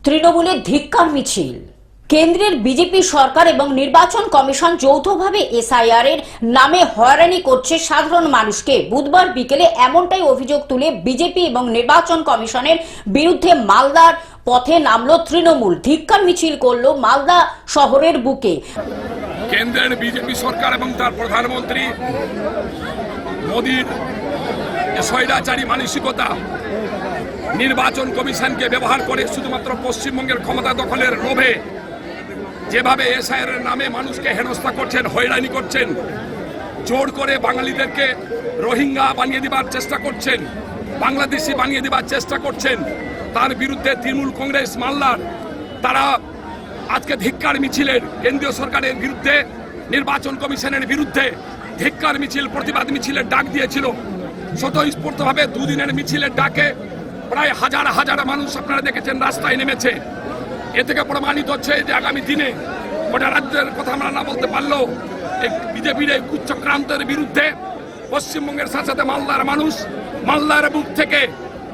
তৃণমূলের ধিক্কার মিছিল। কেন্দ্রের বিজেপি সরকার এবং নির্বাচন কমিশন যৌথভাবে এসআইআর এর নামে হয়রানি করছে সাধারণ মানুষকে। বুধবার বিকেলে এমনটাই অভিযোগ তুলে বিজেপি এবং নির্বাচন কমিশনের বিরুদ্ধে মালদার পথে নামলো তৃণমূল। ধিক্কার মিছিল করলো মালদা শহরের বুকে। কেন্দ্রের বিজেপি সরকার এবং তার প্রধানমন্ত্রী মোদীর স্বৈরাচারী মানসিকতা, নির্বাচন কমিশনকে ব্যবহার করে শুধুমাত্র পশ্চিমবঙ্গের ক্ষমতা দখলের লোভে যেভাবে এসআইআর এর নামে মানুষকে হেনস্থা করছেন, হয়রানি করছেন, জোর করে বাঙালিদেরকে রোহিঙ্গা বানিয়ে দেবার চেষ্টা করছেন, বাংলাদেশি বানিয়ে দেবার চেষ্টা করছেন, তার বিরুদ্ধে তৃণমূল কংগ্রেস মাল্লার তারা আজকে ধিক্কার মিছিলের কেন্দ্রীয় সরকারের বিরুদ্ধে, নির্বাচন কমিশনের বিরুদ্ধে ধিক্কার মিছিল, প্রতিবাদ মিছিলের ডাক দিয়েছিল। স্বতঃস্ফূর্তভাবে দুদিনের মিছিলের ডাকে প্রায় হাজার হাজার মানুষ আপনারা দেখেছেন রাস্তায় নেমেছে। এ থেকে প্রমাণিত হচ্ছে যে আগামী দিনে গোটা রাজ্যের কথা আমরা না বলতে পারলেও এই বিজেপির এই কুচক্রান্তের বিরুদ্ধে পশ্চিমবঙ্গের সাথে সাথে মালদার মানুষ, মালদার বুক থেকে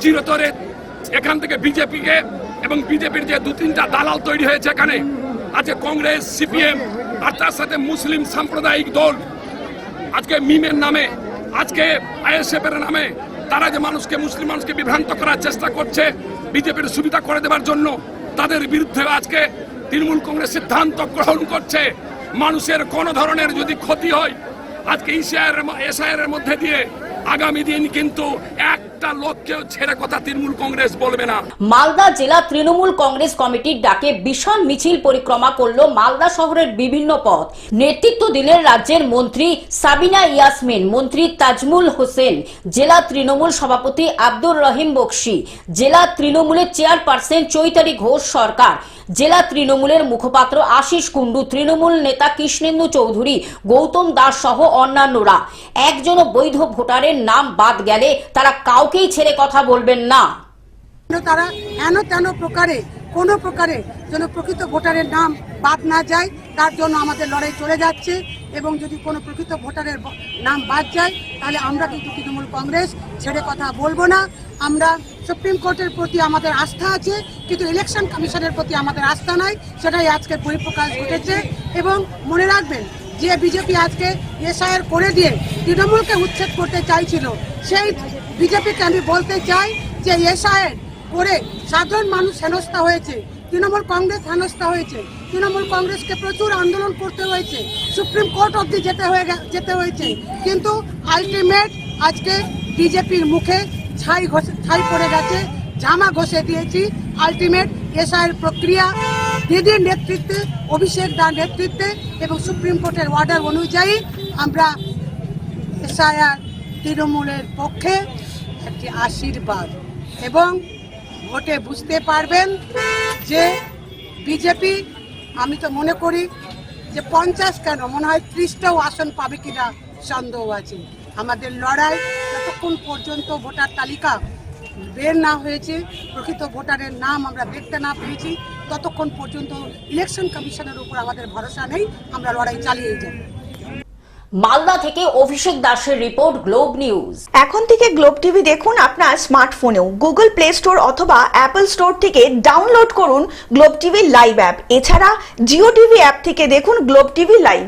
চিরতরে এখান থেকে বিজেপিকে এবং বিজেপির যে দু তিনটা দালাল তৈরি হয়েছে এখানে, আজকে কংগ্রেস, সিপিএম আর তার সাথে মুসলিম সাম্প্রদায়িক দল আজকে মিমের নামে, আজকে আইএসএফ এর নামে তারা যে মানুষকে, মুসলিম মানুষকে বিভ্রান্ত করার চেষ্টা করছে বিজেপির সুবিধা করে দেওয়ার জন্য, তাদের বিরুদ্ধে আজকে তৃণমূল কংগ্রেস সিদ্ধান্ত গ্রহণ করছে মানুষের কোন ধরনের যদি ক্ষতি হয় আজকে এসআইআর এর মধ্যে দিয়ে আগামী দিন কিন্তু একটা লোককেও ছেড়ে কথা তৃণমূল কংগ্রেস বলবে না। মালদা জেলা তৃণমূল কংগ্রেস কমিটির ডাকে বিশাল মিছিল পরিক্রমা করলো মালদা শহরের বিভিন্ন পথ। নেতৃত্ব দিলেন রাজ্যের মন্ত্রী সাবিনা ইয়াসমিন, মন্ত্রী তাজমুল হোসেন, জেলা তৃণমূল সভাপতি আব্দুর রহিম বক্সি, জেলা তৃণমূলের চেয়ারপারসন চৈতালি ঘোষ সরকার, জেলা তৃণমূলের মুখপাত্র আশিস কুন্ডু, তৃণমূল নেতা কৃষ্ণেন্দু চৌধুরী, গৌতম দাস সহ অন্যান্যরা। একজনও বৈধ ভোটারের নাম বাদ গেলে তারা কাউকেই ছেড়ে কথা বলবেন না। তারা হেন তেন প্রকারে কোনো প্রকারে যেন প্রকৃত ভোটারের নাম বাদ না যায় তার জন্য আমাদের লড়াই চলে যাচ্ছে। এবং যদি কোনো প্রকৃত ভোটারের নাম বাদ যায় তাহলে আমরা কিন্তু তৃণমূল কংগ্রেস ছেড়ে কথা বলবো না। আমরা সুপ্রিম কোর্টের প্রতি আমাদের আস্থা আছে, কিন্তু ইলেকশন কমিশনের প্রতি আমাদের আস্থা নাই, সেটাই আজকে পরিপ্রকাশ ঘটেছে। এবং মনে রাখবেন যে বিজেপি আজকে এসআইআর করে দিয়ে তৃণমূলকে উচ্ছেদ করতে চাইছিল, সেই বিজেপিকে আমি বলতে চাই যে এসআইআর করে সাধারণ মানুষ হেনস্থা হয়েছে, তৃণমূল কংগ্রেস হেনস্থা হয়েছে, তৃণমূল কংগ্রেসকে প্রচুর আন্দোলন করতে হয়েছে, সুপ্রিম কোর্ট অবধি যেতে হয়েছে, কিন্তু আলটিমেট আজকে বিজেপির মুখে ছাই পড়ে গেছে, জামা ঘষে দিয়েছি। আলটিমেট এসআইআর প্রক্রিয়া দিদির নেতৃত্বে, অভিষেক দার নেতৃত্বে এবং সুপ্রিম কোর্টের অর্ডার অনুযায়ী আমরা এসআইআর তৃণমূলের পক্ষে একটি আশীর্বাদ। এবং ভোটে বুঝতে পারবেন যে বিজেপি, আমি তো মনে করি যে 50 কেন মনে হয় 30টাও আসন পাবে কিনা সন্দেহ আছে। আমাদের লড়াই যতক্ষণ পর্যন্ত ভোটার তালিকা বের না হয়েছে, প্রকৃত ভোটারের নাম আমরা দেখতে না পেয়েছি, ততক্ষণ পর্যন্ত ইলেকশন কমিশনের উপর আমাদের ভরসা নেই, আমরা লড়াই চালিয়ে যাব। মালদা থেকে অভিষেক দাসের রিপোর্ট, গ্লোব নিউজ। এখন থেকে গ্লোব টিভি দেখুন আপনার স্মার্টফোনেও। গুগল প্লে স্টোর অথবা অ্যাপল স্টোর থেকে ডাউনলোড করুন গ্লোব টিভি লাইভ অ্যাপ। এছাড়া জিও টিভি অ্যাপ থেকে দেখুন গ্লোব টিভি লাইভ।